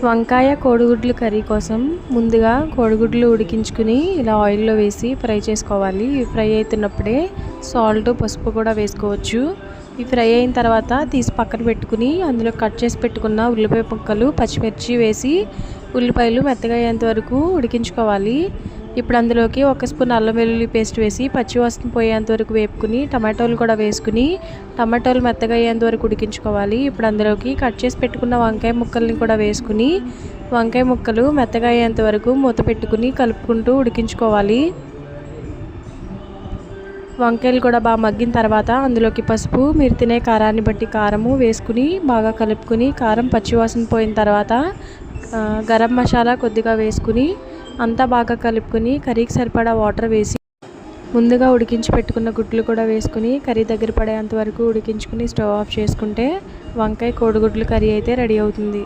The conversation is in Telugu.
వంకాయ కోడిగుడ్లు కర్రీ కోసం ముందుగా కోడిగుడ్లు ఉడికించుకుని ఇలా ఆయిల్లో వేసి ఫ్రై చేసుకోవాలి. ఇవి ఫ్రై అవుతున్నప్పుడే సాల్ట్, పసుపు కూడా వేసుకోవచ్చు. ఇవి ఫ్రై అయిన తర్వాత తీసి పక్కన పెట్టుకుని అందులో కట్ చేసి పెట్టుకున్న ఉల్లిపాయ ముక్కలు, పచ్చిమిర్చి వేసి ఉల్లిపాయలు మెత్తగా అయ్యేంత వరకు ఉడికించుకోవాలి. ఇప్పుడు అందులోకి 1 స్పూన్ అల్లం వెల్లుల్లి పేస్ట్ వేసి పచ్చివాసన పోయేంత వరకు వేపుకుని టమాటోలు కూడా వేసుకుని టమాటోలు మెత్తగా అయ్యేంత వరకు ఉడికించుకోవాలి. ఇప్పుడు అందులోకి కట్ చేసి పెట్టుకున్న వంకాయ ముక్కల్ని కూడా వేసుకుని వంకాయ ముక్కలు మెత్తగా అయ్యేంత వరకు మూత పెట్టుకుని కలుపుకుంటూ ఉడికించుకోవాలి. వంకాయలు కూడా బాగా మగ్గిన తర్వాత అందులోకి పసుపు, మీరు తినే కారాన్ని బట్టి కారము వేసుకుని బాగా కలుపుకుని కారం పచ్చివాసన పోయిన తర్వాత గరం మసాలా కొద్దిగా వేసుకుని అంతా బాగా కలుపుకొని కర్రీకి సరిపడా వాటర్ వేసి ముందుగా ఉడికించి పెట్టుకున్న గుడ్లు కూడా వేసుకుని కర్రీ దగ్గర పడేంత వరకు ఉడికించుకుని స్టవ్ ఆఫ్ చేసుకుంటే వంకాయ కోడిగుడ్లు కర్రీ అయితే రెడీ అవుతుంది.